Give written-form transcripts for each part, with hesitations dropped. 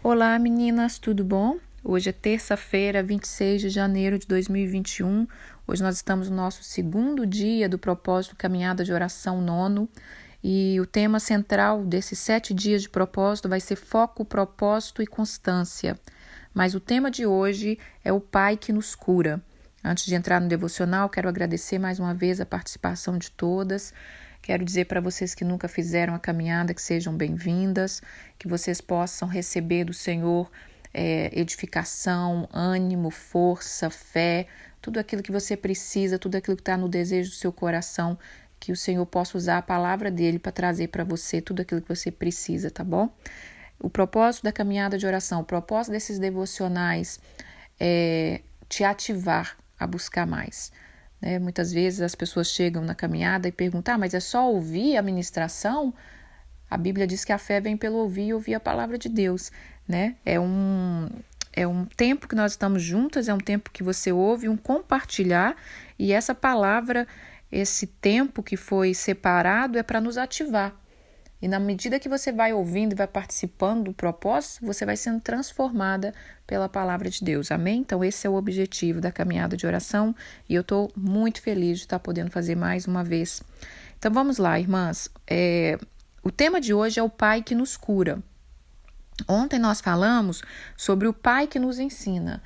Olá meninas, tudo bom? Hoje é terça-feira, 26 de janeiro de 2021. Hoje nós estamos no nosso segundo dia do propósito Caminhada de Oração Nono. E o tema central desses 7 dias de propósito vai ser foco, propósito e constância. Mas o tema de hoje é o Pai que nos cura. Antes de entrar no devocional, quero agradecer mais uma vez a participação de todas. Quero dizer para vocês que nunca fizeram a caminhada que sejam bem-vindas, que vocês possam receber do Senhor edificação, ânimo, força, fé, tudo aquilo que você precisa, tudo aquilo que está no desejo do seu coração, que o Senhor possa usar a palavra dele para trazer para você tudo aquilo que você precisa, tá bom? O propósito da caminhada de oração, o propósito desses devocionais é te ativar a buscar mais. Muitas vezes as pessoas chegam na caminhada e perguntam, mas é só ouvir a ministração? A Bíblia diz que a fé vem pelo ouvir e ouvir a palavra de Deus. É um tempo que nós estamos juntas, é um tempo que você ouve, um compartilhar, e essa palavra, esse tempo que foi separado é para nos ativar. E na medida que você vai ouvindo e vai participando do propósito, você vai sendo transformada pela palavra de Deus. Amém? Então esse é o objetivo da caminhada de oração e eu estou muito feliz de estar podendo fazer mais uma vez. Então vamos lá, irmãs. O tema de hoje é o Pai que nos cura. Ontem nós falamos sobre o Pai que nos ensina.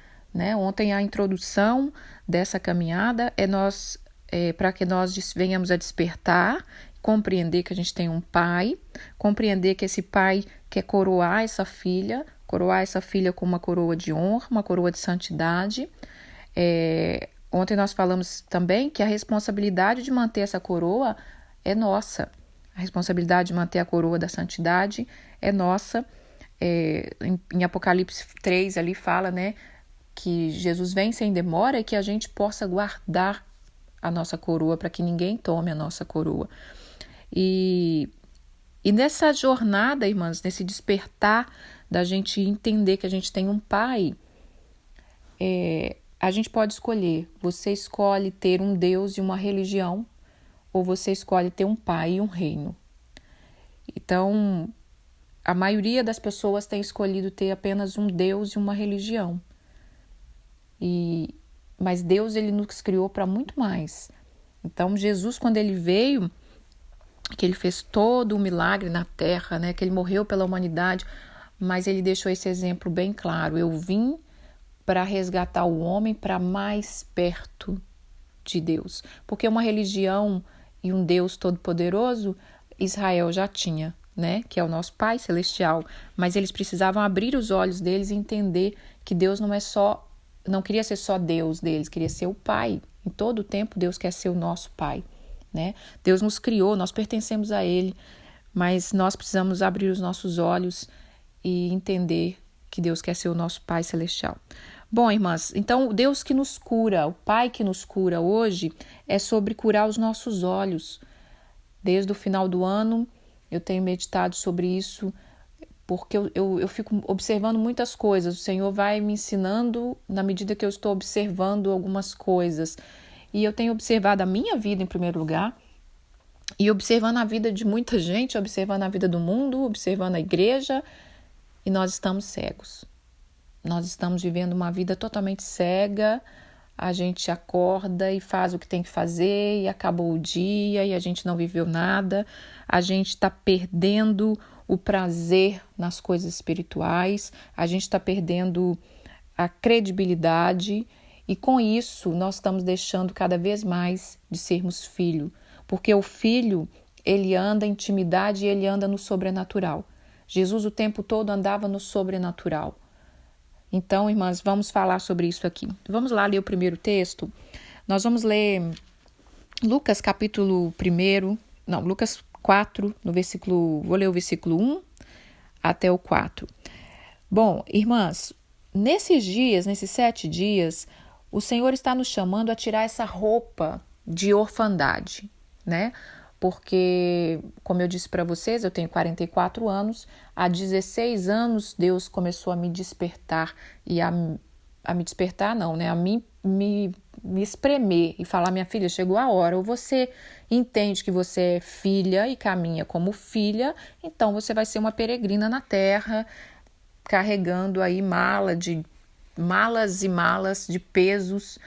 Ontem a introdução dessa caminhada é para que nós venhamos a despertar, compreender que a gente tem um pai, compreender que esse pai quer coroar essa filha com uma coroa de honra, uma coroa de santidade. Ontem nós falamos também que a responsabilidade de manter essa coroa é nossa. A responsabilidade de manter a coroa da santidade é nossa. Em Apocalipse 3 ali fala, que Jesus vem sem demora e que a gente possa guardar a nossa coroa para que ninguém tome a nossa coroa. E nessa jornada, irmãs, nesse despertar da gente entender que a gente tem um pai, a gente pode escolher. Você escolhe ter um Deus e uma religião, ou você escolhe ter um pai e um reino. Então, a maioria das pessoas tem escolhido ter apenas um Deus e uma religião. Mas Deus, ele nos criou para muito mais. Então, Jesus, quando ele veio, que ele fez todo o milagre na terra, que ele morreu pela humanidade, mas ele deixou esse exemplo bem claro. Eu vim para resgatar o homem para mais perto de Deus. Porque uma religião e um Deus todo-poderoso, Israel já tinha, que é o nosso Pai Celestial. Mas eles precisavam abrir os olhos deles e entender que Deus não queria ser só Deus deles, queria ser o Pai. Em todo o tempo, Deus quer ser o nosso Pai. Deus nos criou, nós pertencemos a Ele, mas nós precisamos abrir os nossos olhos e entender que Deus quer ser o nosso Pai Celestial. Bom, irmãs, então o Deus que nos cura, o Pai que nos cura hoje, é sobre curar os nossos olhos. Desde o final do ano, eu tenho meditado sobre isso, porque eu fico observando muitas coisas. O Senhor vai me ensinando na medida que eu estou observando algumas coisas. E eu tenho observado a minha vida em primeiro lugar, e observando a vida de muita gente, observando a vida do mundo, observando a igreja, e nós estamos cegos. Nós estamos vivendo uma vida totalmente cega, a gente acorda e faz o que tem que fazer, e acabou o dia, e a gente não viveu nada, a gente está perdendo o prazer nas coisas espirituais, a gente está perdendo a credibilidade, e com isso, nós estamos deixando cada vez mais de sermos filho. Porque o filho, ele anda em intimidade e ele anda no sobrenatural. Jesus o tempo todo andava no sobrenatural. Então, irmãs, vamos falar sobre isso aqui. Vamos lá ler o primeiro texto. Nós vamos ler Lucas Lucas 4, vou ler o versículo 1 até o 4. Bom, irmãs, nesses 7 dias, o Senhor está nos chamando a tirar essa roupa de orfandade, Porque, como eu disse para vocês, eu tenho 44 anos, há 16 anos Deus começou a me despertar, e a me despertar não, a me espremer e falar, minha filha, chegou a hora, ou você entende que você é filha e caminha como filha, então você vai ser uma peregrina na terra, carregando aí malas e malas de pesos,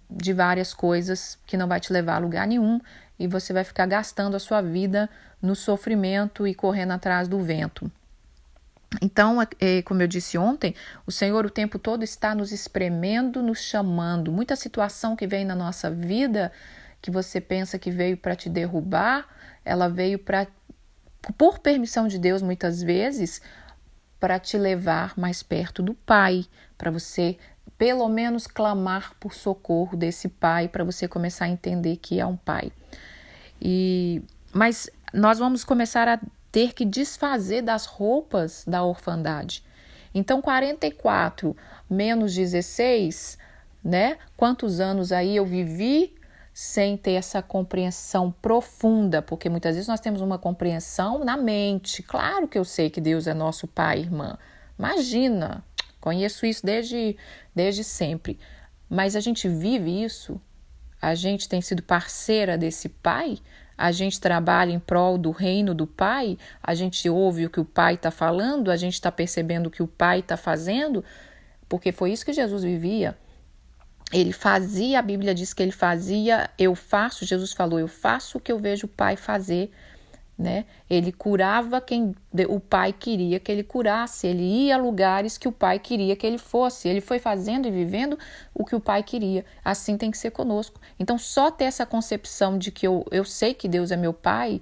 de várias coisas que não vai te levar a lugar nenhum, e você vai ficar gastando a sua vida no sofrimento e correndo atrás do vento. Então, como eu disse ontem, o Senhor o tempo todo está nos espremendo, nos chamando. Muita situação que vem na nossa vida, que você pensa que veio para te derrubar, ela veio por permissão de Deus muitas vezes, para te levar mais perto do Pai, para você pelo menos clamar por socorro desse Pai, para você começar a entender que é um Pai. Mas nós vamos começar a ter que desfazer das roupas da orfandade. Então, 44 menos 16, né? Quantos anos aí eu vivi sem ter essa compreensão profunda? Porque muitas vezes nós temos uma compreensão na mente. Claro que eu sei que Deus é nosso Pai, irmã. Imagina, conheço isso desde sempre. Mas a gente vive isso? A gente tem sido parceira desse Pai? A gente trabalha em prol do reino do Pai? A gente ouve o que o Pai está falando? A gente está percebendo o que o Pai está fazendo? Porque foi isso que Jesus vivia. Ele fazia, a Bíblia diz que ele fazia, Jesus falou, eu faço o que eu vejo o Pai fazer, né? Ele curava quem o Pai queria que ele curasse, ele ia a lugares que o Pai queria que ele fosse, ele foi fazendo e vivendo o que o Pai queria. Assim tem que ser conosco. Então, só ter essa concepção de que eu sei que Deus é meu Pai,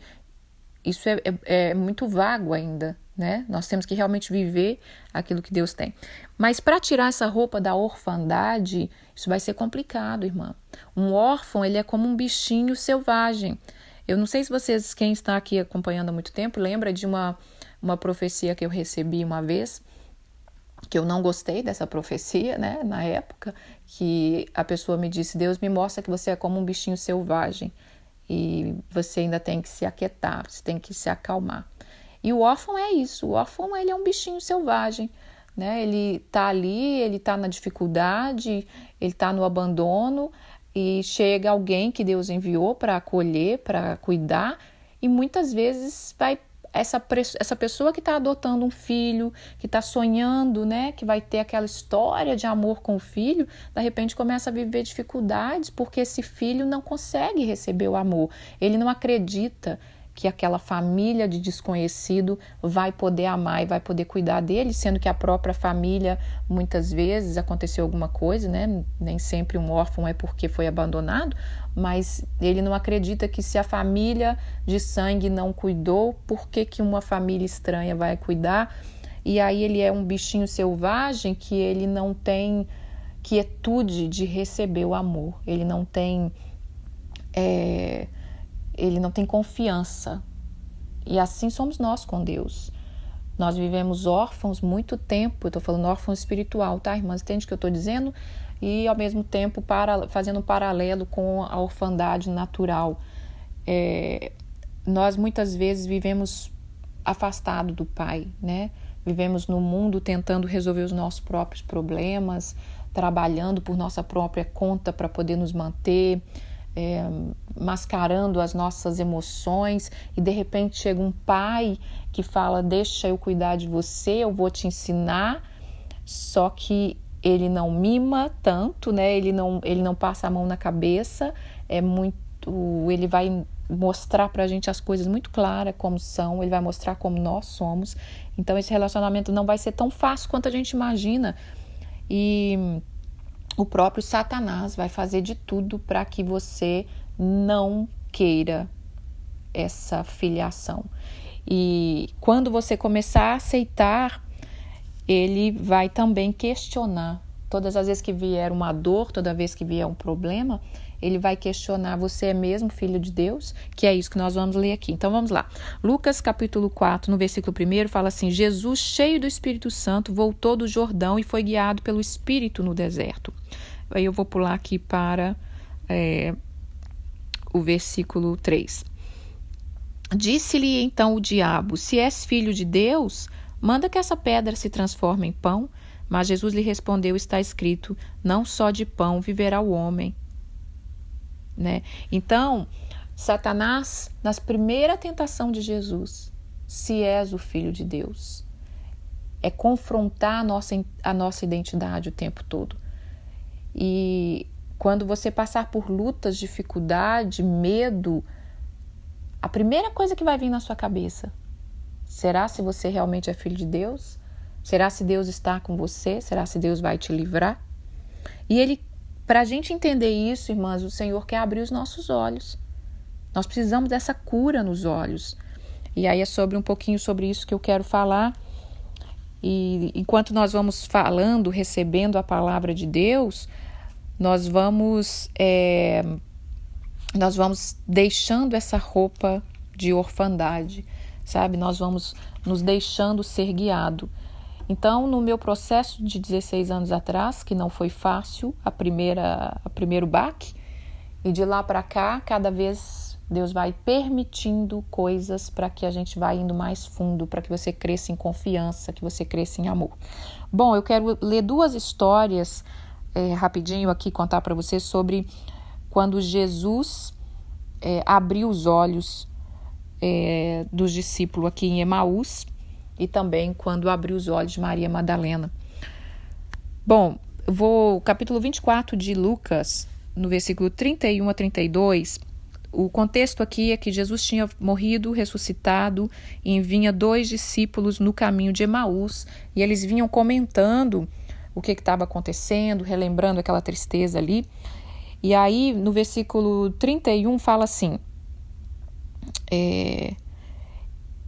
isso é muito vago ainda, né? Nós temos que realmente viver aquilo que Deus tem. Mas para tirar essa roupa da orfandade, isso vai ser complicado, irmã. Um órfão, ele é como um bichinho selvagem. Eu não sei se vocês, quem está aqui acompanhando há muito tempo, lembra de uma profecia que eu recebi uma vez, que eu não gostei dessa profecia, né? Na época, que a pessoa me disse, Deus me mostra que você é como um bichinho selvagem. E você ainda tem que se aquietar, você tem que se acalmar. E o órfão é isso, o órfão ele é um bichinho selvagem, né? Ele está ali, ele está na dificuldade, ele está no abandono e chega alguém que Deus enviou para acolher, para cuidar, e muitas vezes vai essa pessoa que está adotando um filho, que está sonhando, né, que vai ter aquela história de amor com o filho, de repente começa a viver dificuldades porque esse filho não consegue receber o amor. Ele não acredita que aquela família de desconhecido vai poder amar e vai poder cuidar dele, sendo que a própria família, muitas vezes, aconteceu alguma coisa, né? Nem sempre um órfão é porque foi abandonado, mas ele não acredita que se a família de sangue não cuidou, por que uma família estranha vai cuidar? E aí ele é um bichinho selvagem que ele não tem quietude de receber o amor, ele não tem confiança. E assim somos nós com Deus. Nós vivemos órfãos muito tempo. Eu estou falando órfão espiritual, tá, irmãs? Entende o que eu estou dizendo? E ao mesmo tempo fazendo um paralelo com a orfandade natural. Nós muitas vezes vivemos afastados do Pai, né? Vivemos no mundo tentando resolver os nossos próprios problemas, trabalhando por nossa própria conta para poder nos manter, mascarando as nossas emoções, e de repente chega um pai que fala, deixa eu cuidar de você, eu vou te ensinar, só que ele não mima tanto, né? Ele não passa a mão na cabeça, ele vai mostrar pra gente as coisas muito claras como são, ele vai mostrar como nós somos. Então esse relacionamento não vai ser tão fácil quanto a gente imagina, e o próprio Satanás vai fazer de tudo para que você não queira essa filiação. E quando você começar a aceitar, ele vai também questionar. Todas as vezes que vier uma dor, toda vez que vier um problema, ele vai questionar, você é mesmo filho de Deus? Que é isso que nós vamos ler aqui. Então vamos lá. Lucas capítulo 4, no versículo 1, fala assim, Jesus, cheio do Espírito Santo, voltou do Jordão e foi guiado pelo Espírito no deserto. Aí eu vou pular aqui para o versículo 3. Disse-lhe então o diabo, se és filho de Deus, manda que essa pedra se transforme em pão. Mas Jesus lhe respondeu, está escrito, não só de pão viverá o homem. Né? Então, Satanás, na primeira tentação de Jesus, se és o Filho de Deus, é confrontar a nossa identidade o tempo todo. E quando você passar por lutas, dificuldade, medo, a primeira coisa que vai vir na sua cabeça: será se você realmente é filho de Deus? Será se Deus está com você? Será se Deus vai te livrar? E para a gente entender isso, irmãs, o Senhor quer abrir os nossos olhos. Nós precisamos dessa cura nos olhos. E aí é um pouquinho sobre isso que eu quero falar. E enquanto nós vamos falando, recebendo a palavra de Deus, nós vamos deixando essa roupa de orfandade, sabe? Nós vamos nos deixando ser guiado. Então, no meu processo de 16 anos atrás, que não foi fácil, a primeiro baque, e de lá para cá, cada vez Deus vai permitindo coisas para que a gente vá indo mais fundo, para que você cresça em confiança, que você cresça em amor. Bom, eu quero ler 2 histórias rapidinho aqui, contar para você sobre quando Jesus abriu os olhos dos discípulos aqui em Emaús e também quando abriu os olhos de Maria Madalena. Bom, capítulo 24 de Lucas, no versículo 31 a 32, o contexto aqui é que Jesus tinha morrido, ressuscitado, e vinha 2 discípulos no caminho de Emaús, e eles vinham comentando o que estava acontecendo, relembrando aquela tristeza ali. E aí, no versículo 31, fala assim,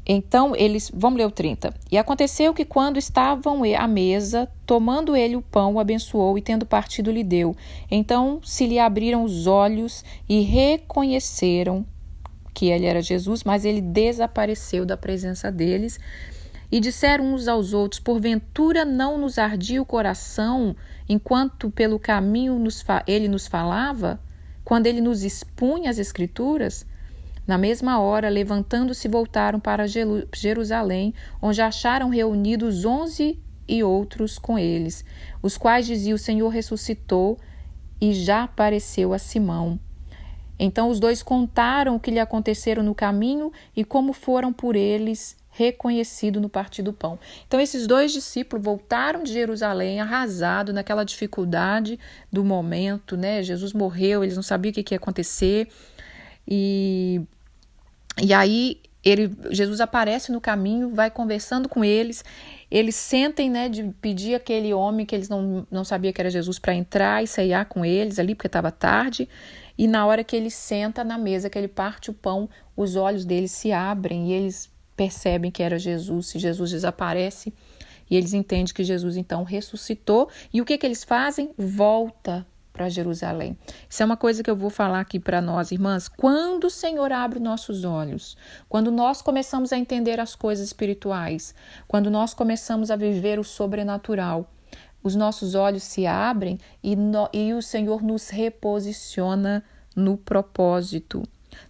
então vamos ler o 30. E aconteceu que quando estavam à mesa, tomando ele o pão, o abençoou e tendo partido lhe deu. Então se lhe abriram os olhos e reconheceram que ele era Jesus, mas ele desapareceu da presença deles. E disseram uns aos outros: porventura não nos ardia o coração enquanto pelo caminho ele nos falava, quando ele nos expunha as Escrituras? Na mesma hora, levantando-se, voltaram para Jerusalém, onde acharam reunidos 11 e outros com eles, os quais diziam: o Senhor ressuscitou e já apareceu a Simão. Então os 2 contaram o que lhe aconteceram no caminho e como foram por eles reconhecidos no partir do pão. Então esses 2 discípulos voltaram de Jerusalém arrasados naquela dificuldade do momento, né? Jesus morreu, eles não sabiam o que ia acontecer. E aí Jesus aparece no caminho, vai conversando com eles sentem, né, de pedir aquele homem que eles não sabiam que era Jesus para entrar e ceiar com eles ali, porque estava tarde, e na hora que ele senta na mesa, que ele parte o pão, os olhos deles se abrem e eles percebem que era Jesus, e Jesus desaparece, e eles entendem que Jesus então ressuscitou, e o que eles fazem? Volta para Jerusalém. Isso é uma coisa que eu vou falar aqui para nós, irmãs. Quando o Senhor abre nossos olhos, quando nós começamos a entender as coisas espirituais, quando nós começamos a viver o sobrenatural, os nossos olhos se abrem e o Senhor nos reposiciona no propósito.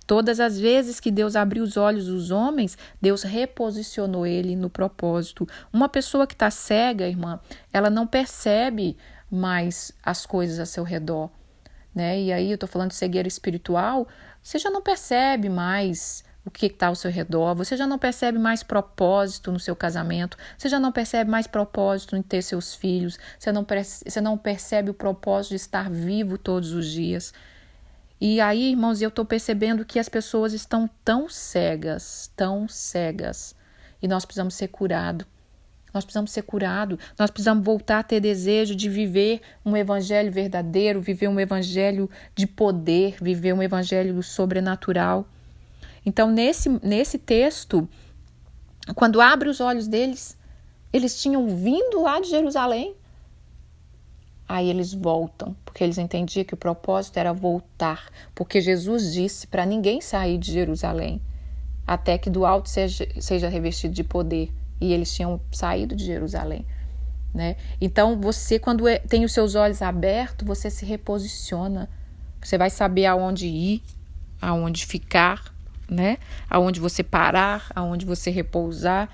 Todas as vezes que Deus abriu os olhos dos homens, Deus reposicionou ele no propósito. Uma pessoa que está cega, irmã, ela não percebe mais as coisas a seu redor, né? E aí eu estou falando de cegueira espiritual, você já não percebe mais o que está ao seu redor, você já não percebe mais propósito no seu casamento, você já não percebe mais propósito em ter seus filhos, você não percebe o propósito de estar vivo todos os dias. E aí, irmãos, eu estou percebendo que as pessoas estão tão cegas, e nós precisamos ser curados. Nós precisamos voltar a ter desejo de viver um evangelho verdadeiro, viver um evangelho de poder, viver um evangelho sobrenatural. Então, nesse texto, quando abre os olhos deles, eles tinham vindo lá de Jerusalém. Aí eles voltam, porque eles entendiam que o propósito era voltar, porque Jesus disse para ninguém sair de Jerusalém, até que do alto seja revestido de poder. E eles tinham saído de Jerusalém, né? Então você, quando tem os seus olhos abertos, você se reposiciona. Você vai saber aonde ir, aonde ficar, né? Aonde você parar, aonde você repousar.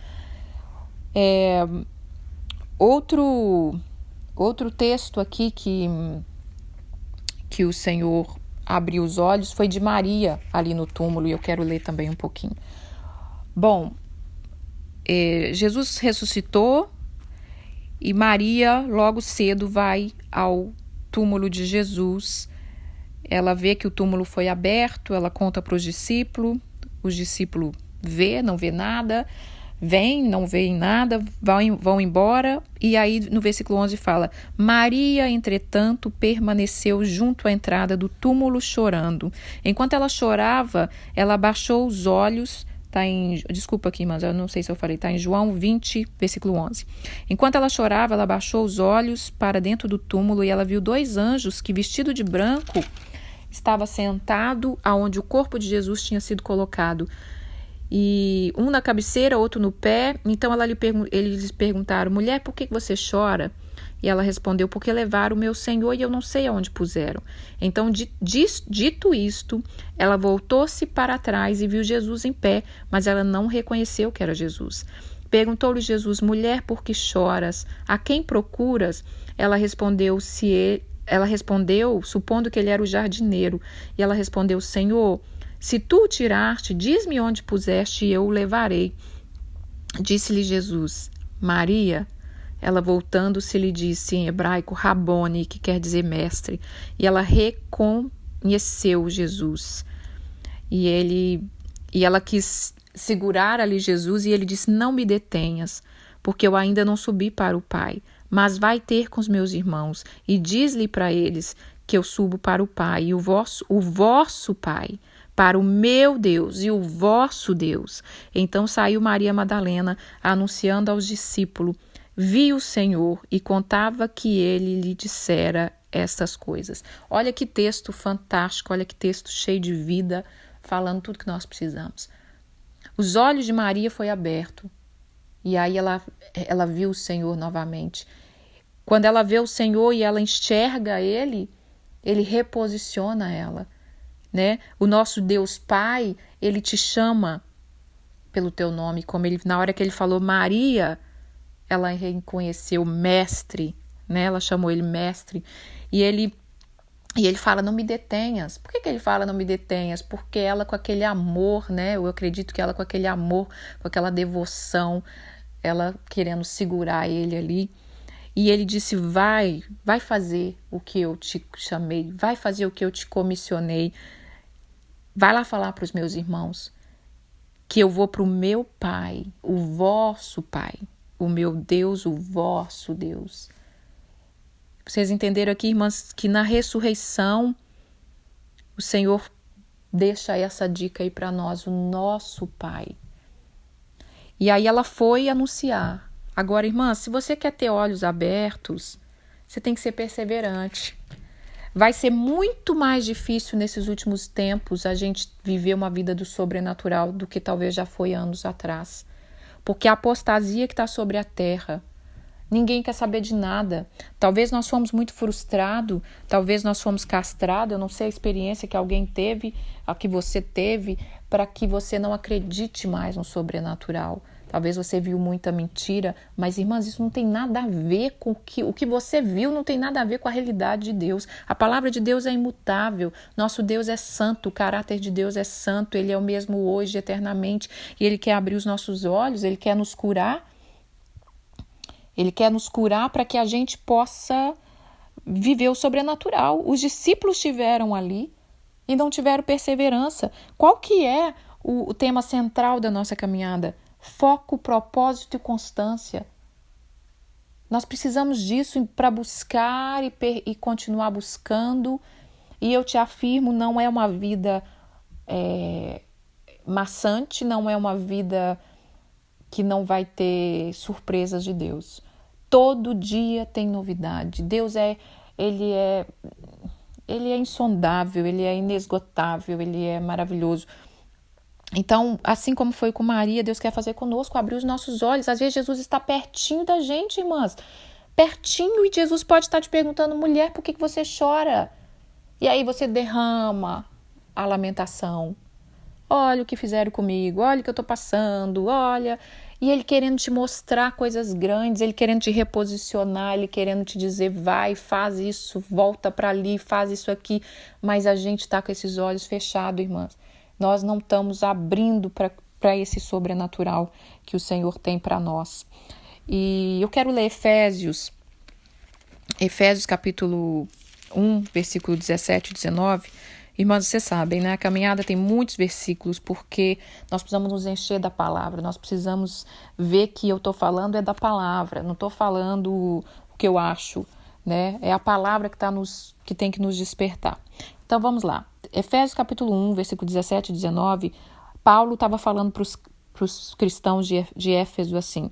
Outro texto aqui que o Senhor abriu os olhos foi de Maria ali no túmulo, e eu quero ler também um pouquinho. Bom, Jesus ressuscitou, E Maria, logo cedo, vai ao túmulo de Jesus. Ela vê que o túmulo foi aberto, ela conta para os discípulos não vê nada, não veem nada, vão embora. E aí no versículo 11 fala: Maria, entretanto, permaneceu junto à entrada do túmulo chorando. Enquanto ela chorava, ela abaixou os olhos. Desculpa aqui, mas eu não sei se eu falei, está em João 20, versículo 11. Enquanto ela chorava, ela abaixou os olhos para dentro do túmulo e ela viu 2 anjos que, vestido de branco, estava sentado aonde o corpo de Jesus tinha sido colocado. E um na cabeceira, outro no pé. Então eles lhes perguntaram: mulher, por que você chora? E ela respondeu: porque levaram o meu Senhor e eu não sei aonde puseram. Então, dito isto, ela voltou-se para trás e viu Jesus em pé, mas ela não reconheceu que era Jesus. Perguntou-lhe Jesus: mulher, por que choras? A quem procuras? Ela respondeu, supondo que ele era o jardineiro. E ela respondeu: Senhor, se tu o tiraste, diz-me onde puseste e eu o levarei. Disse-lhe Jesus: Maria. Ela, voltando-se, lhe disse em hebraico Rabone, que quer dizer mestre. E ela reconheceu Jesus. E ela quis segurar ali Jesus e ele disse: não me detenhas, porque eu ainda não subi para o Pai, mas vai ter com os meus irmãos e diz-lhe para eles que eu subo para o Pai e o vosso Pai, para o meu Deus e o vosso Deus. Então saiu Maria Madalena, anunciando aos discípulos: vi o Senhor e contava que ele lhe dissera estas coisas. Olha que texto fantástico, olha que texto cheio de vida, falando tudo que nós precisamos. Os olhos de Maria foi aberto e aí ela viu o Senhor novamente. Quando ela vê o Senhor e ela enxerga ele reposiciona ela, né? O nosso Deus Pai, ele te chama pelo teu nome, como na hora que ele falou Maria, ela reconheceu mestre, né? Ela chamou ele mestre. E ele fala: não me detenhas. Por que ele fala não me detenhas? Porque ela, com aquele amor, né? Eu acredito que ela, com aquele amor, com aquela devoção, ela querendo segurar ele ali. E ele disse: vai fazer o que eu te chamei, vai fazer o que eu te comissionei. Vai lá falar para os meus irmãos que eu vou para o meu Pai, o vosso Pai. O meu Deus, o vosso Deus. Vocês entenderam aqui, irmãs, que na ressurreição o Senhor deixa essa dica aí para nós, o nosso Pai. E aí ela foi anunciar. Agora, irmãs, se você quer ter olhos abertos, você tem que ser perseverante. Vai ser muito mais difícil nesses últimos tempos a gente viver uma vida do sobrenatural do que talvez já foi anos atrás. Porque a apostasia que está sobre a terra, ninguém quer saber de nada. Talvez nós fomos muito frustrados, talvez nós fomos castrados, eu não sei a experiência que alguém teve, a que você teve, para que você não acredite mais no sobrenatural. Talvez você viu muita mentira, mas, irmãs, isso não tem nada a ver com o que você viu, não tem nada a ver com a realidade de Deus. A palavra de Deus é imutável, nosso Deus é santo, o caráter de Deus é santo, Ele é o mesmo hoje, eternamente, e Ele quer abrir os nossos olhos, Ele quer nos curar. Ele quer nos curar para que a gente possa viver o sobrenatural. Os discípulos estiveram ali e não tiveram perseverança. Qual que é o tema central da nossa caminhada? Foco, propósito e constância. Nós precisamos disso para buscar e continuar buscando. E eu te afirmo, não é uma vida maçante, não é uma vida que não vai ter surpresas de Deus. Todo dia tem novidade. Deus ele é insondável, ele é inesgotável, ele é maravilhoso. Então, assim como foi com Maria, Deus quer fazer conosco, abrir os nossos olhos. Às vezes Jesus está pertinho da gente, irmãs. Pertinho, e Jesus pode estar te perguntando: mulher, por que você chora? E aí você derrama a lamentação. Olha o que fizeram comigo, olha o que eu estou passando, olha. E Ele querendo te mostrar coisas grandes, Ele querendo te reposicionar, Ele querendo te dizer: vai, faz isso, volta para ali, faz isso aqui. Mas a gente está com esses olhos fechados, irmãs. Nós não estamos abrindo para esse sobrenatural que o Senhor tem para nós. E eu quero ler Efésios capítulo 1, versículo 17 e 19. Irmãs, vocês sabem, né? A caminhada tem muitos versículos porque nós precisamos nos encher da palavra. Nós precisamos ver que eu estou falando é da palavra. Não estou falando o que eu acho, né? É a palavra que tem que nos despertar. Então, vamos lá. Efésios capítulo 1, versículo 17 e 19. Paulo estava falando para os cristãos de Éfeso assim: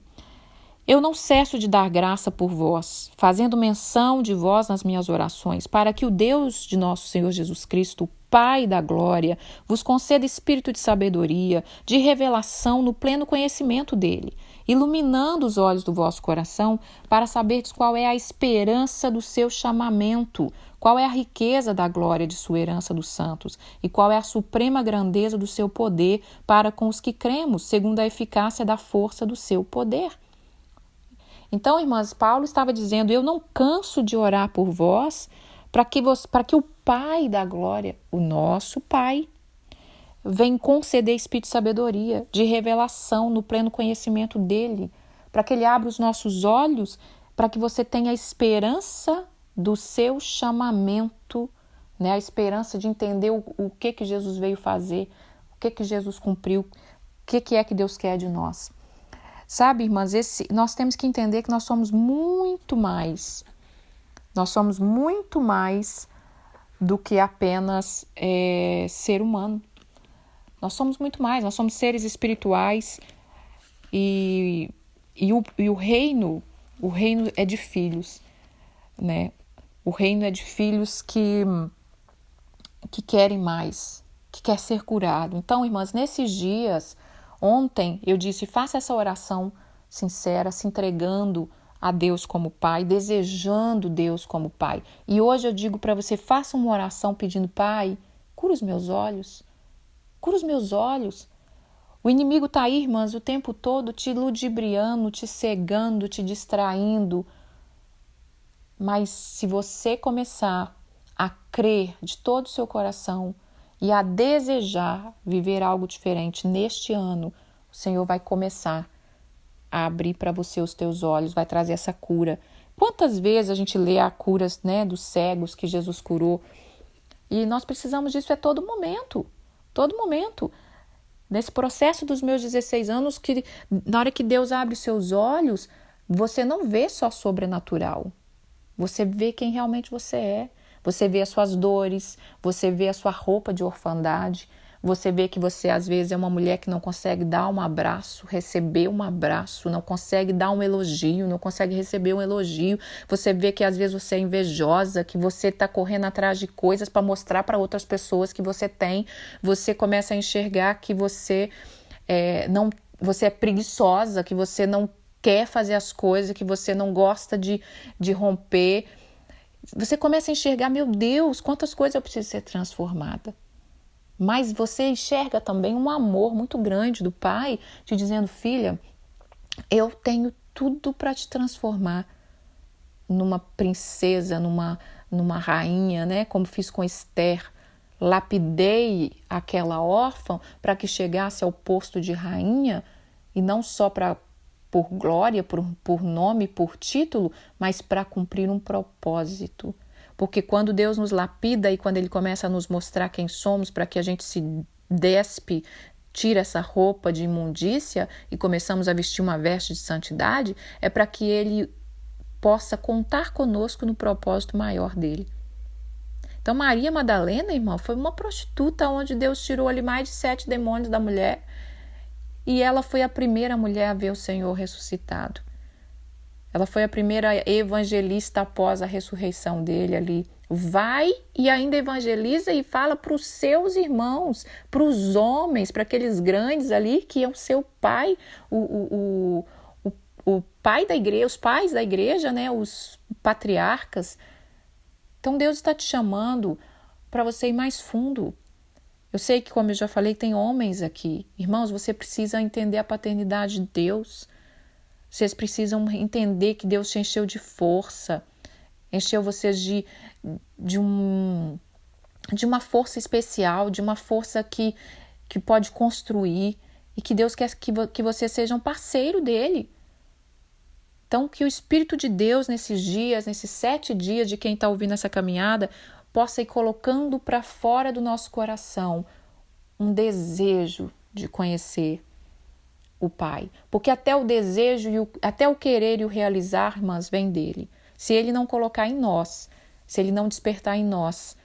eu não cesso de dar graça por vós, fazendo menção de vós nas minhas orações, para que o Deus de nosso Senhor Jesus Cristo, o Pai da glória, vos conceda espírito de sabedoria, de revelação no pleno conhecimento dele, iluminando os olhos do vosso coração, para saberdes qual é a esperança do seu chamamento, qual é a riqueza da glória de sua herança dos santos, e qual é a suprema grandeza do seu poder para com os que cremos, segundo a eficácia da força do seu poder. Então, irmãs, Paulo estava dizendo: eu não canso de orar por vós, para que o Pai da glória, o nosso Pai, venha conceder espírito de sabedoria, de revelação no pleno conhecimento dele, para que ele abra os nossos olhos, para que você tenha a esperança do seu chamamento, né? A esperança de entender o que Jesus veio fazer, o que Jesus cumpriu, o que é que Deus quer de nós. Sabe, irmãs, nós temos que entender que nós somos muito mais. Nós somos muito mais do que apenas ser humano. Nós somos muito mais, nós somos seres espirituais e o reino é de filhos, né? O reino é de filhos que querem mais, que quer ser curado. Então, irmãs, nesses dias, ontem eu disse: faça essa oração sincera, se entregando a Deus como Pai, desejando Deus como Pai. E hoje eu digo para você: faça uma oração pedindo: Pai, cura os meus olhos, cura os meus olhos. O inimigo está aí, irmãs, o tempo todo te ludibriando, te cegando, te distraindo. Mas se você começar a crer de todo o seu coração e a desejar viver algo diferente neste ano, o Senhor vai começar a abrir para você os teus olhos, vai trazer essa cura. Quantas vezes a gente lê a curas, né, dos cegos que Jesus curou? E nós precisamos disso a todo momento. Todo momento. Nesse processo dos meus 16 anos, que na hora que Deus abre os seus olhos, você não vê só sobrenatural. Você vê quem realmente você é. Você vê as suas dores, você vê a sua roupa de orfandade, você vê que você às vezes é uma mulher que não consegue dar um abraço, receber um abraço, não consegue dar um elogio, não consegue receber um elogio. Você vê que às vezes você é invejosa, que você está correndo atrás de coisas para mostrar para outras pessoas que você tem. Você começa a enxergar que você é preguiçosa, que você não quer fazer as coisas, que você não gosta de romper. Você começa a enxergar: meu Deus, quantas coisas eu preciso ser transformada. Mas você enxerga também um amor muito grande do Pai, te dizendo: filha, eu tenho tudo para te transformar numa princesa, numa rainha, né? Como fiz com Esther. Lapidei aquela órfã para que chegasse ao posto de rainha, e não só por glória, por nome, por título, mas para cumprir um propósito. Porque quando Deus nos lapida e quando Ele começa a nos mostrar quem somos, para que a gente se despe, tira essa roupa de imundícia e começamos a vestir uma veste de santidade, é para que Ele possa contar conosco no propósito maior dele. Então, Maria Madalena, irmã, foi uma prostituta onde Deus tirou ali mais de 7 demônios da mulher, e ela foi a primeira mulher a ver o Senhor ressuscitado. Ela foi a primeira evangelista após a ressurreição dele ali. Vai e ainda evangeliza e fala para os seus irmãos, para os homens, para aqueles grandes ali que é o seu pai, o pai da igreja, os pais da igreja, né, os patriarcas. Então Deus está te chamando para você ir mais fundo. Eu sei que, como eu já falei, tem homens aqui. Irmãos, você precisa entender a paternidade de Deus. Vocês precisam entender que Deus te encheu de força, encheu vocês de uma força especial, de uma força que pode construir, e que Deus quer que você seja um parceiro dele. Então, que o Espírito de Deus nesses dias, nesses 7 dias de quem está ouvindo essa caminhada, possa ir colocando para fora do nosso coração um desejo de conhecer o Pai. Porque até o desejo, até o querer e o realizar, irmãs, vem dele. Se ele não colocar em nós, se ele não despertar em nós,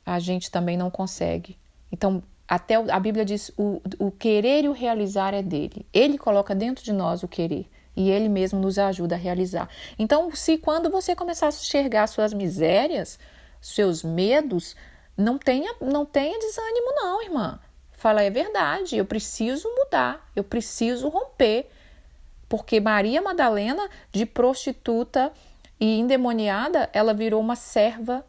a gente também não consegue. Então, até a Bíblia diz, o querer e o realizar é dele. Ele coloca dentro de nós o querer e ele mesmo nos ajuda a realizar. Então, se quando você começar a enxergar suas misérias, seus medos, não tenha desânimo não, irmã. Fala, é verdade, eu preciso mudar, eu preciso romper. Porque Maria Madalena, de prostituta e endemoniada, ela virou uma serva,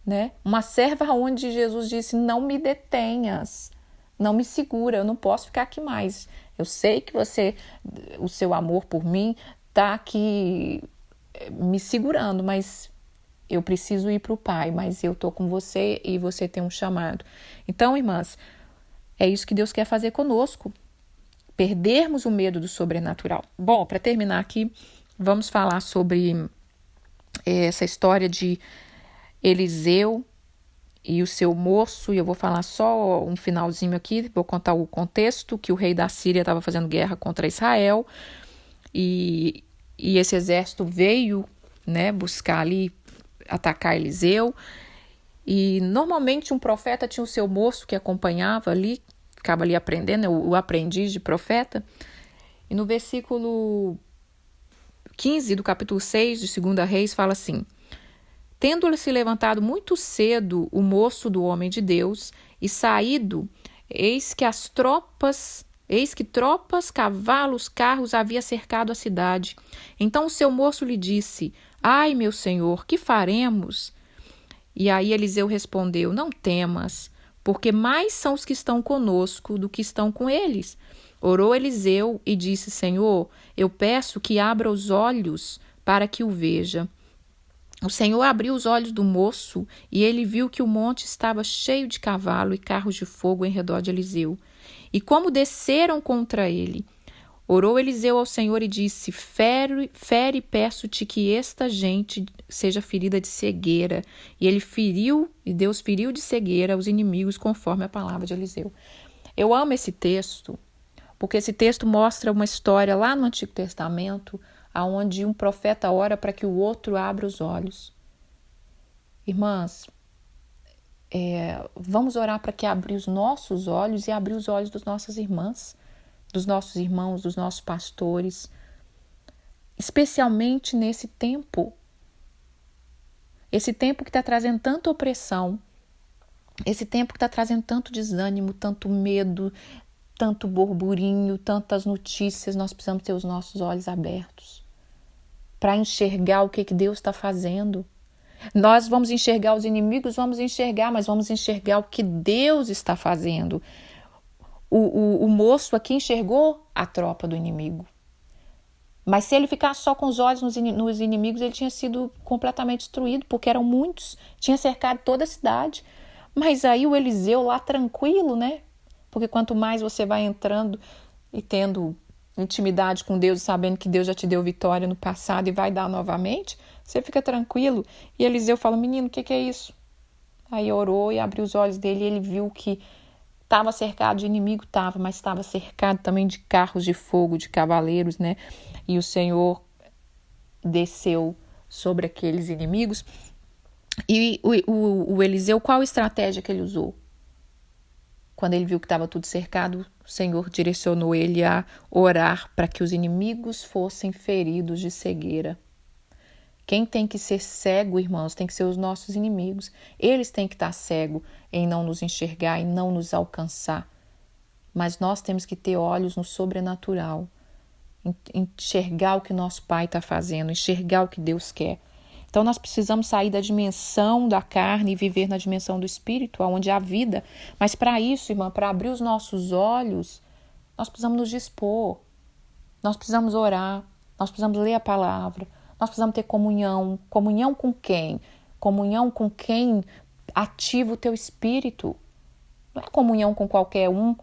né? Uma serva onde Jesus disse, não me detenhas, não me segura, eu não posso ficar aqui mais. Eu sei que o seu amor por mim está aqui me segurando, mas eu preciso ir para o Pai, mas eu estou com você e você tem um chamado. Então, irmãs, é isso que Deus quer fazer conosco, perdermos o medo do sobrenatural. Bom, para terminar aqui, vamos falar sobre essa história de Eliseu e o seu moço, e eu vou falar só um finalzinho aqui, vou contar o contexto, que o rei da Síria estava fazendo guerra contra Israel, e esse exército veio, né, buscar ali, atacar Eliseu, e normalmente um profeta tinha o seu moço que acompanhava ali, ficava ali aprendendo, o aprendiz de profeta, e no versículo 15 do capítulo 6 de 2 Reis fala assim, tendo-lhe se levantado muito cedo o moço do homem de Deus e saído, eis que tropas, cavalos, carros havia cercado a cidade. Então o seu moço lhe disse, ai, meu senhor, que faremos? E aí Eliseu respondeu, não temas, porque mais são os que estão conosco do que estão com eles. Orou Eliseu e disse, Senhor, eu peço que abra os olhos para que o veja. O Senhor abriu os olhos do moço e ele viu que o monte estava cheio de cavalo e carros de fogo em redor de Eliseu. E como desceram contra ele, orou Eliseu ao Senhor e disse, fere, peço-te que esta gente seja ferida de cegueira. E Deus feriu de cegueira os inimigos conforme a palavra de Eliseu. Eu amo esse texto, porque esse texto mostra uma história lá no Antigo Testamento, onde um profeta ora para que o outro abra os olhos. Irmãs, vamos orar para que abra os nossos olhos e abrir os olhos das nossas irmãs, dos nossos irmãos, dos nossos pastores, especialmente nesse tempo. Esse tempo que está trazendo tanta opressão, esse tempo que está trazendo tanto desânimo, tanto medo, tanto burburinho, tantas notícias, nós precisamos ter os nossos olhos abertos para enxergar o que Deus está fazendo. Nós vamos enxergar os inimigos, mas vamos enxergar o que Deus está fazendo. O moço aqui enxergou a tropa do inimigo. Mas se ele ficasse só com os olhos nos inimigos, ele tinha sido completamente destruído, porque eram muitos, tinha cercado toda a cidade. Mas aí o Eliseu lá tranquilo, né? Porque quanto mais você vai entrando e tendo intimidade com Deus, sabendo que Deus já te deu vitória no passado e vai dar novamente, você fica tranquilo. E Eliseu fala, menino, o que é isso? Aí orou e abriu os olhos dele e ele viu que estava cercado de inimigo, mas estava cercado também de carros de fogo, de cavaleiros, né? E o Senhor desceu sobre aqueles inimigos. E o Eliseu, qual estratégia que ele usou? Quando ele viu que estava tudo cercado, o Senhor direcionou ele a orar para que os inimigos fossem feridos de cegueira. Quem tem que ser cego, irmãos, tem que ser os nossos inimigos. Eles têm que estar cegos em não nos enxergar, em não nos alcançar. Mas nós temos que ter olhos no sobrenatural. Enxergar o que nosso Pai está fazendo, enxergar o que Deus quer. Então nós precisamos sair da dimensão da carne e viver na dimensão do Espírito, onde há vida. Mas para isso, irmã, para abrir os nossos olhos, nós precisamos nos dispor. Nós precisamos orar, nós precisamos ler a palavra, nós precisamos ter comunhão. Comunhão com quem? Comunhão com quem ativa o teu espírito. Não é comunhão com qualquer um.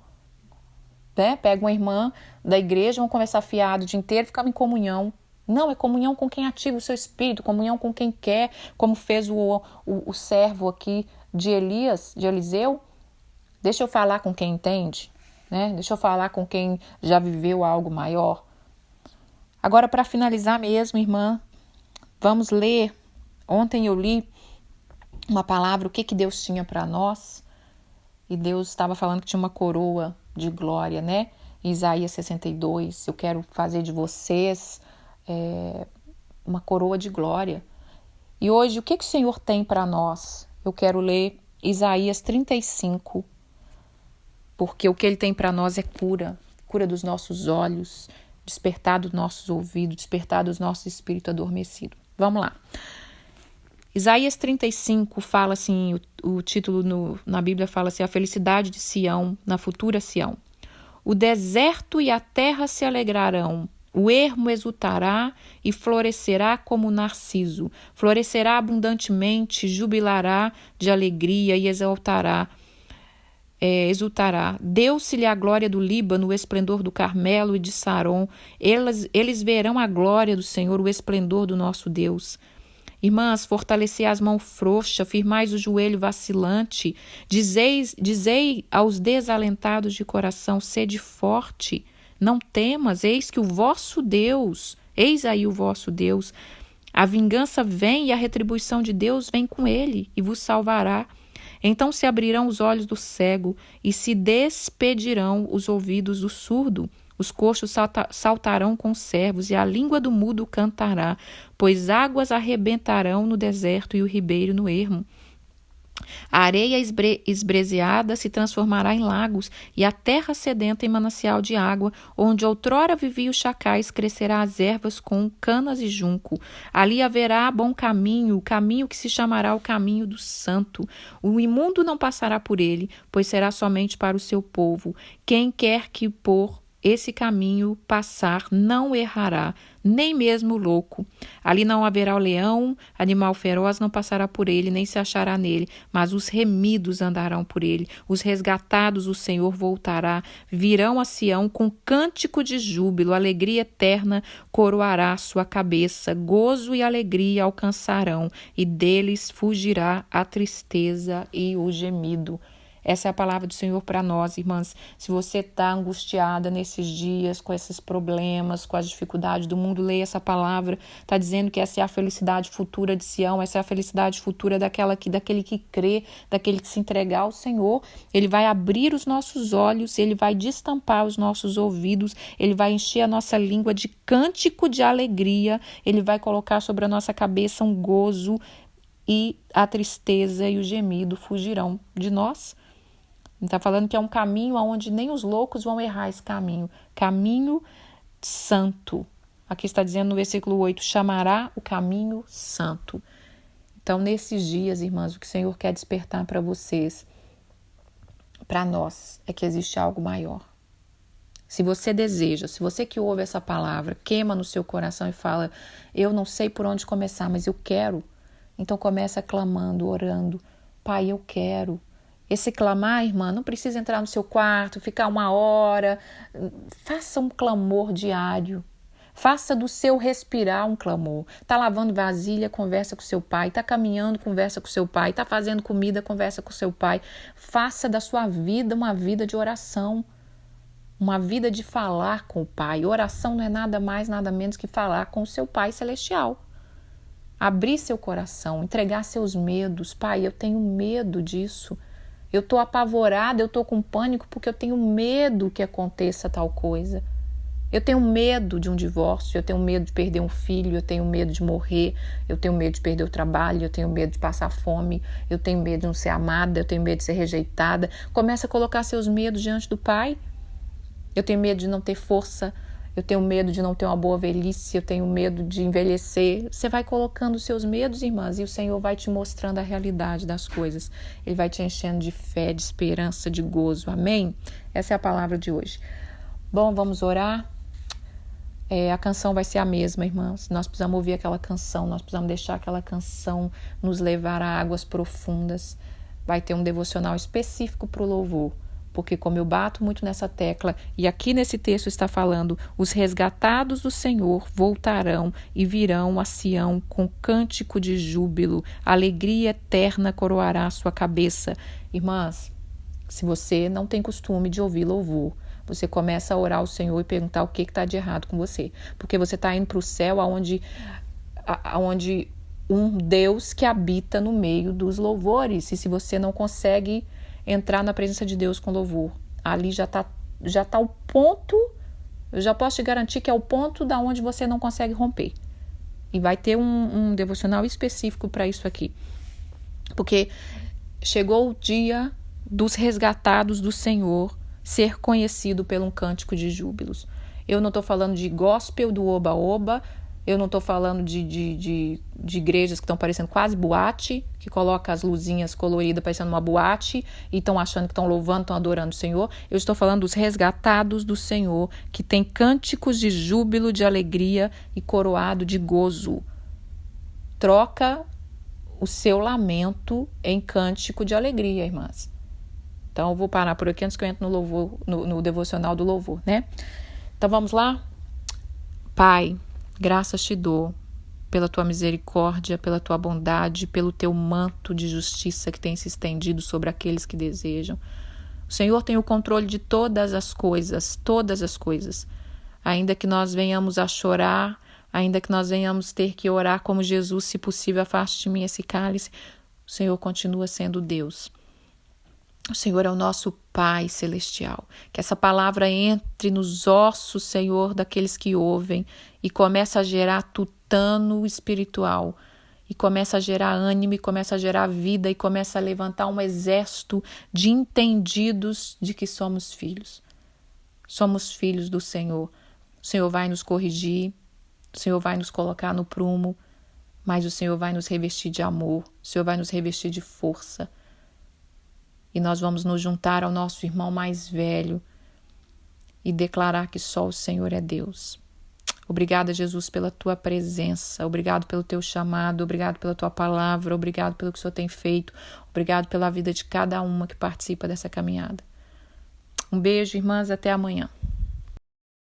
Né? Pega uma irmã da igreja, vão conversar fiado o dia inteiro e ficamos em comunhão. Não, é comunhão com quem ativa o seu espírito, comunhão com quem quer, como fez o servo aqui de Elias, de Eliseu. Deixa eu falar com quem entende, né? Deixa eu falar com quem já viveu algo maior. Agora, para finalizar mesmo, irmã, vamos ler. Ontem eu li uma palavra, o que Deus tinha para nós. E Deus estava falando que tinha uma coroa de glória, né? Isaías 62, eu quero fazer de vocês uma coroa de glória. E hoje, o que o Senhor tem para nós? Eu quero ler Isaías 35, porque o que Ele tem para nós é cura, cura dos nossos olhos, despertar dos nossos ouvidos, despertar dos nossos espíritos adormecidos. Vamos lá. Isaías 35 fala assim, o título na Bíblia fala assim, a felicidade de Sião, na futura Sião. O deserto e a terra se alegrarão, o ermo exultará e florescerá como o narciso, florescerá abundantemente, jubilará de alegria e exultará. Deu-se-lhe a glória do Líbano, o esplendor do Carmelo e de Saron. Eles verão a glória do Senhor, o esplendor do nosso Deus. Irmãs, fortalecei as mãos frouxas, firmais o joelho vacilante, dizei aos desalentados de coração, sede forte, não temas, eis que o vosso Deus, eis aí o vosso Deus, a vingança vem e a retribuição de Deus vem com ele e vos salvará. Então se abrirão os olhos do cego e se despedirão os ouvidos do surdo. Os coxos saltarão com servos e a língua do mudo cantará, pois águas arrebentarão no deserto e o ribeiro no ermo. A areia esbreseada se transformará em lagos e a terra sedenta em manancial de água, onde outrora viviam os chacais, crescerá as ervas com canas e junco. Ali haverá bom caminho, o caminho que se chamará o caminho do santo. O imundo não passará por ele, pois será somente para o seu povo. Quem quer que por esse caminho passar não errará, nem mesmo o louco. Ali não haverá o leão, animal feroz não passará por ele, nem se achará nele, mas os remidos andarão por ele. Os resgatados o Senhor voltará, virão a Sião com cântico de júbilo, alegria eterna coroará sua cabeça, gozo e alegria alcançarão, e deles fugirá a tristeza e o gemido. Essa é a palavra do Senhor para nós, irmãs. Se você está angustiada nesses dias, com esses problemas, com as dificuldades do mundo, leia essa palavra. Está dizendo que essa é a felicidade futura de Sião, essa é a felicidade futura daquele que crê, daquele que se entregar ao Senhor. Ele vai abrir os nossos olhos, ele vai destampar os nossos ouvidos, ele vai encher a nossa língua de cântico de alegria, ele vai colocar sobre a nossa cabeça um gozo e a tristeza e o gemido fugirão de nós. Está falando que é um caminho onde nem os loucos vão errar esse caminho. Caminho santo. Aqui está dizendo no versículo 8, chamará o caminho santo. Então, nesses dias, irmãs, o que o Senhor quer despertar para vocês, para nós, é que existe algo maior. Se você deseja, se você que ouve essa palavra, queima no seu coração e fala, eu não sei por onde começar, mas eu quero. Então, começa clamando, orando. Pai, eu quero. Esse clamar, irmã, não precisa entrar no seu quarto, ficar 1 hora. Faça um clamor diário. Faça do seu respirar um clamor. Está lavando vasilha, conversa com seu pai. Está caminhando, conversa com seu pai. Está fazendo comida, conversa com seu pai. Faça da sua vida uma vida de oração. Uma vida de falar com o pai. Oração não é nada mais, nada menos que falar com o seu pai celestial. Abrir seu coração, entregar seus medos. Pai, eu tenho medo disso. Eu estou apavorada, eu estou com pânico porque eu tenho medo que aconteça tal coisa. Eu tenho medo de um divórcio, eu tenho medo de perder um filho, eu tenho medo de morrer, eu tenho medo de perder o trabalho, eu tenho medo de passar fome, eu tenho medo de não ser amada, eu tenho medo de ser rejeitada. Começa a colocar seus medos diante do Pai. Eu tenho medo de não ter força, eu tenho medo de não ter uma boa velhice, eu tenho medo de envelhecer. Você vai colocando os seus medos, irmãs, e o Senhor vai te mostrando a realidade das coisas. Ele vai te enchendo de fé, de esperança, de gozo. Amém? Essa é a palavra de hoje. Bom, vamos orar. A canção vai ser a mesma, irmãs. Nós precisamos ouvir aquela canção, nós precisamos deixar aquela canção nos levar a águas profundas. Vai ter um devocional específico para o louvor, porque como eu bato muito nessa tecla, e aqui nesse texto está falando, os resgatados do Senhor voltarão e virão a Sião com cântico de júbilo, alegria eterna coroará a sua cabeça. Irmãs, se você não tem costume de ouvir louvor, você começa a orar ao Senhor e perguntar o que está de errado com você, porque você está indo para o céu aonde um Deus que habita no meio dos louvores. E se você não consegue entrar na presença de Deus com louvor, ali já tá o ponto, eu já posso te garantir que é o ponto da onde você não consegue romper. E vai ter um devocional específico para isso aqui. Porque chegou o dia dos resgatados do Senhor ser conhecido por um cântico de júbilos. Eu não estou falando de gospel do oba-oba, eu não estou falando de igrejas que estão parecendo quase boate, que coloca as luzinhas coloridas parecendo uma boate e estão achando que estão louvando, estão adorando o Senhor. Eu estou falando dos resgatados do Senhor, que tem cânticos de júbilo, de alegria e coroado de gozo. Troca o seu lamento em cântico de alegria, irmãs. Então eu vou parar por aqui antes que eu entre no louvor, no devocional do louvor, né? Então vamos lá? Pai, graças te dou pela tua misericórdia, pela tua bondade, pelo teu manto de justiça que tem se estendido sobre aqueles que desejam. O Senhor tem o controle de todas as coisas, ainda que nós venhamos a chorar, ainda que nós venhamos ter que orar como Jesus, se possível, afaste de mim esse cálice, o Senhor continua sendo Deus. O Senhor é o nosso Pai celestial. Que essa palavra entre nos ossos, Senhor, daqueles que ouvem e começa a gerar tutano espiritual. E começa a gerar ânimo, e começa a gerar vida, e começa a levantar um exército de entendidos de que somos filhos. Somos filhos do Senhor. O Senhor vai nos corrigir, o Senhor vai nos colocar no prumo, mas o Senhor vai nos revestir de amor, o Senhor vai nos revestir de força. E nós vamos nos juntar ao nosso irmão mais velho e declarar que só o Senhor é Deus. Obrigada, Jesus, pela tua presença. Obrigado pelo teu chamado. Obrigado pela tua palavra. Obrigado pelo que o Senhor tem feito. Obrigado pela vida de cada uma que participa dessa caminhada. Um beijo, irmãs. Até amanhã.